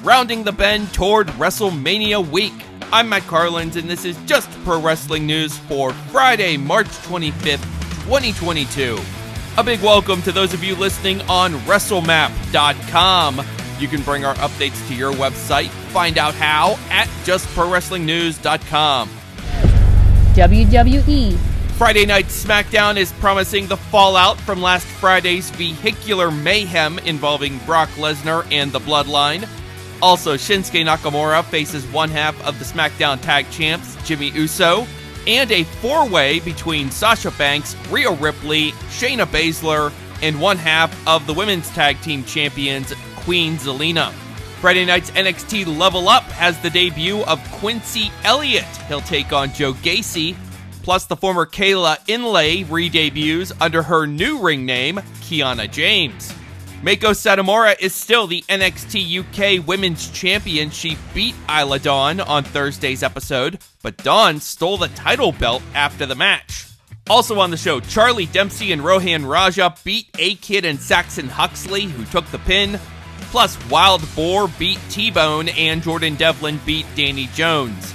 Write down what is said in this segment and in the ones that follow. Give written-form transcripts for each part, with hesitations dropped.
rounding the bend toward WrestleMania week. I'm Matt Carlins, and this is Just Pro Wrestling News for Friday, March 25th, 2022. A big welcome to those of you listening on WrestleMap.com. You can bring our updates to your website. Find out how at JustProWrestlingNews.com. WWE. Friday Night SmackDown is promising the fallout from last Friday's vehicular mayhem involving Brock Lesnar and the Bloodline. Also, Shinsuke Nakamura faces one half of the SmackDown Tag Champs, Jimmy Uso, and a four-way between Sasha Banks, Rhea Ripley, Shayna Baszler, and one half of the Women's Tag Team Champions, Queen Zelina. Friday night's NXT Level Up has the debut of Quincy Elliott. He'll take on Joe Gacy. Plus, the former Kayla Inlay re-debuts under her new ring name, Kiana James. Meiko Satomura is still the NXT UK Women's Champion. She beat Isla Dawn on Thursday's episode, but Dawn stole the title belt after the match. Also on the show, Charlie Dempsey and Rohan Raja beat A-Kid and Saxon Huxley, who took the pin. Plus, Wild Boar beat T-Bone and Jordan Devlin beat Danny Jones.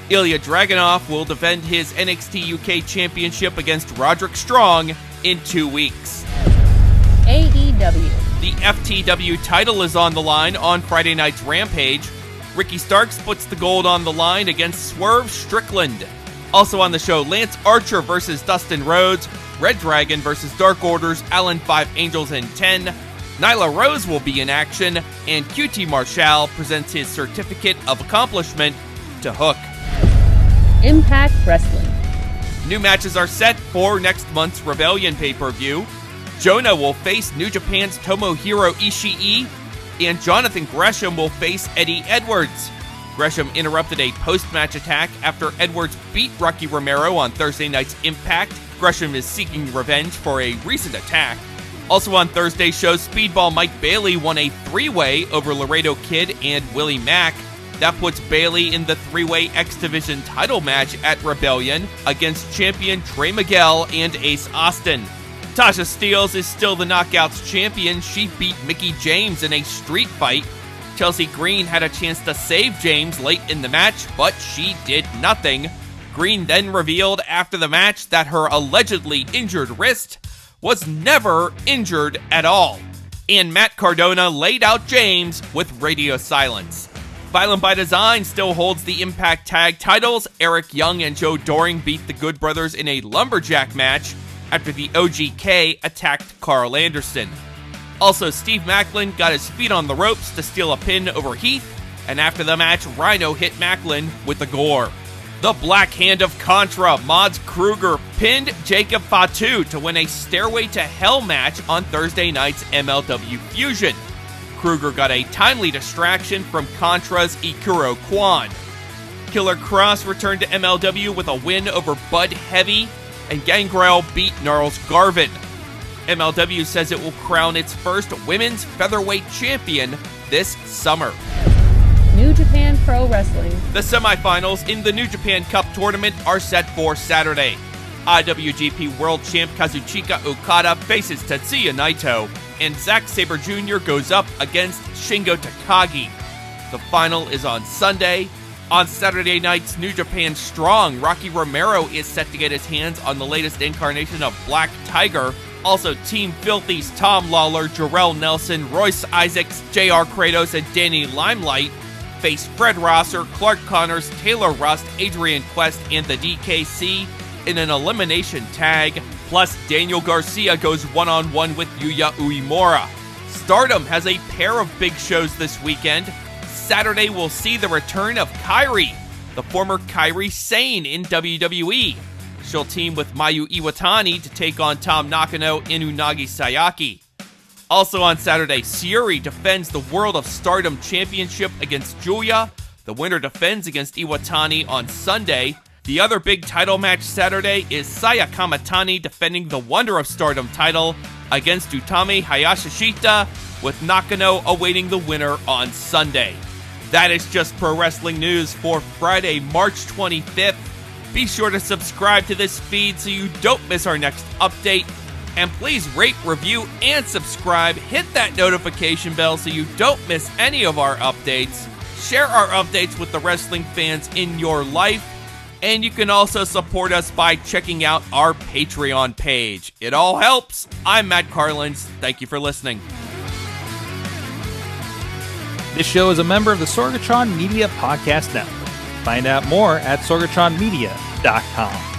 Ilya Dragunov will defend his NXT UK Championship against Roderick Strong in 2 weeks. AEW. The FTW title is on the line on Friday night's Rampage. Ricky Starks puts the gold on the line against Swerve Strickland. Also on the show, Lance Archer versus Dustin Rhodes, Red Dragon versus Dark Order's Allen 5 Angels and 10. Nyla Rose will be in action, and QT Marshall presents his certificate of accomplishment to Hook. Impact Wrestling. New matches are set for next month's Rebellion pay-per-view. Jonah will face New Japan's Tomohiro Ishii, and Jonathan Gresham will face Eddie Edwards. Gresham interrupted a post-match attack after Edwards beat Rocky Romero on Thursday night's Impact. Gresham is seeking revenge for a recent attack. Also on Thursday's show, Speedball Mike Bailey won a three-way over Laredo Kid and Willie Mack. That puts Bailey in the three-way X Division title match at Rebellion against champion Trey Miguel and Ace Austin. Tasha Steelz is still the Knockouts champion. She beat Mickie James in a street fight. Chelsea Green had a chance to save James late in the match, but she did nothing. Green then revealed after the match that her allegedly injured wrist was never injured at all. And Matt Cardona laid out James with radio silence. Violent by Design still holds the Impact Tag titles. Eric Young and Joe Doring beat the Good Brothers in a lumberjack match after the OGK attacked Carl Anderson. Also, Steve Macklin got his feet on the ropes to steal a pin over Heath, and after the match, Rhino hit Macklin with a gore. The Black Hand of Contra, Mods Kruger, pinned Jacob Fatu to win a Stairway to Hell match on Thursday night's MLW Fusion. Kruger got a timely distraction from Contra's Ikuro Kwan. Killer Cross returned to MLW with a win over Bud Heavy, and Gangrel beat Gnarls Garvin. MLW says it will crown its first women's featherweight champion this summer. New Japan Pro Wrestling. The semifinals in the New Japan Cup tournament are set for Saturday. IWGP World Champ Kazuchika Okada faces Tetsuya Naito, and Zack Sabre Jr. goes up against Shingo Takagi. The final is on Sunday. On Saturday night's New Japan Strong, Rocky Romero is set to get his hands on the latest incarnation of Black Tiger. Also, Team Filthy's Tom Lawler, Jarrell Nelson, Royce Isaacs, JR Kratos, and Danny Limelight face Fred Rosser, Clark Connors, Taylor Rust, Adrian Quest, and the DKC in an elimination tag. Plus, Daniel Garcia goes one-on-one with Yuya Uemura. Stardom has a pair of big shows this weekend. Saturday will see the return of Kairi, the former Kairi Sane in WWE. She'll team with Mayu Iwatani to take on Tam Nakano and Unagi Sayaki. Also on Saturday, Syuri defends the World of Stardom Championship against Julia. The winner defends against Iwatani on Sunday. The other big title match Saturday is Saya Kamatani defending the Wonder of Stardom title against Utami Hayashishita, with Nakano awaiting the winner on Sunday. That is Just Pro Wrestling News for Friday, March 25th. Be sure to subscribe to this feed so you don't miss our next update. And please rate, review, and subscribe. Hit that notification bell so you don't miss any of our updates. Share our updates with the wrestling fans in your life. And you can also support us by checking out our Patreon page. It all helps. I'm Matt Carlins. Thank you for listening. This show is a member of the Sorgatron Media Podcast Network. Find out more at sorgatronmedia.com.